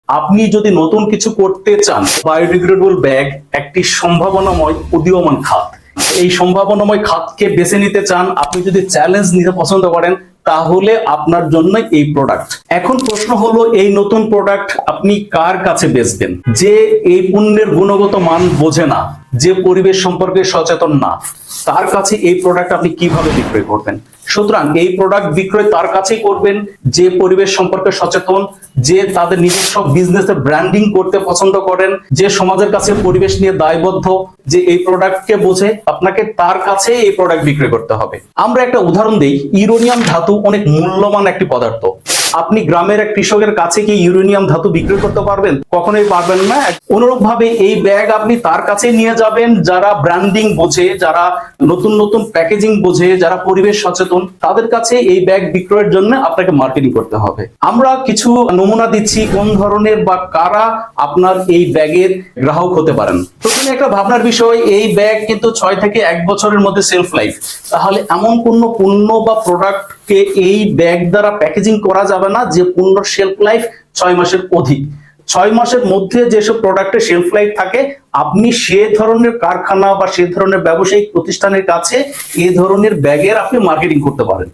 আপনি যদি নতুন কিছু করতে চান, বায়োডিগ্রেডেবল ব্যাগ একটি সম্ভাবনাময় উদীয়মান খাত। এই সম্ভাবনাময় খাতকে বেছে নিতে চান, আপনি যদি চ্যালেঞ্জ নিতে পছন্দ করেন, তাহলে আপনার জন্য এই প্রোডাক্ট। এখন প্রশ্ন হলো, এই নতুন প্রোডাক্ট আপনি কার কাছে বেচবেন? যে এই পণ্যের গুণগত মান বোঝে না, যে পরিবেশ সম্পর্কে সচেতন না, তার কাছে এই প্রোডাক্ট আপনি কিভাবে বিক্রয় করবেন? সুতরাং এই প্রোডাক্ট বিক্রয় তার কাছেই করবেন যে পরিবেশ সম্পর্কে সচেতন, যে তাদের নিজস্ব বিজনেসের ব্র্যান্ডিং করতে পছন্দ করেন, যে সমাজের কাছে পরিবেশ নিয়ে দায়বদ্ধ, যে এই প্রোডাক্টকে বোঝে। আপনাকে তার কাছে এই প্রোডাক্ট বিক্রয় করতে হবে। আমরা একটা উদাহরণ দেই, ইউরেনিয়াম ধাতু অনেক মূল্যবান একটি পদার্থ। আপনি গ্রামের এক কৃষকের কাছে কি ইউরেনিয়াম ধাতু বিক্রি করতে পারবেন? কখনোই পারবেন না। অনুরূপ ভাবে এই ব্যাগ আপনি তার কাছে নিয়ে যাবেন যারা ব্র্যান্ডিং বোঝে, যারা নতুন নতুন প্যাকেজিং বোঝে, যারা পরিবেশ সচেতন। তাদের কাছে এই ব্যাগ বিক্রয়ের জন্য আপনাকে মার্কেটিং করতে হবে। আমরা কিছু নমুনা দিচ্ছি কোন ধরনের বা কারা আপনার এই ব্যাগের গ্রাহক হতে পারেন। প্রথমে একটা ভাবনার বিষয়, এই ব্যাগ কিন্তু 6 থেকে 1 বছরের মধ্যে সেলফ লাইফ। তাহলে এমন কোন পণ্য বা প্রোডাক্টকে এই ব্যাগ দ্বারা প্যাকেজিং করা যাবে না যে পণ্য শেলফ লাইফ 6 মাসের অধিক। 6 মাসের মধ্যে যেসব প্রোডাক্টের শেলফ লাইফ থাকে, আপনি সে ধরনের কারখানা বা সে ধরনের ব্যবসায়িক প্রতিষ্ঠানের কাছে এই ধরনের ব্যাগের আপনি মার্কেটিং করতে পারেন।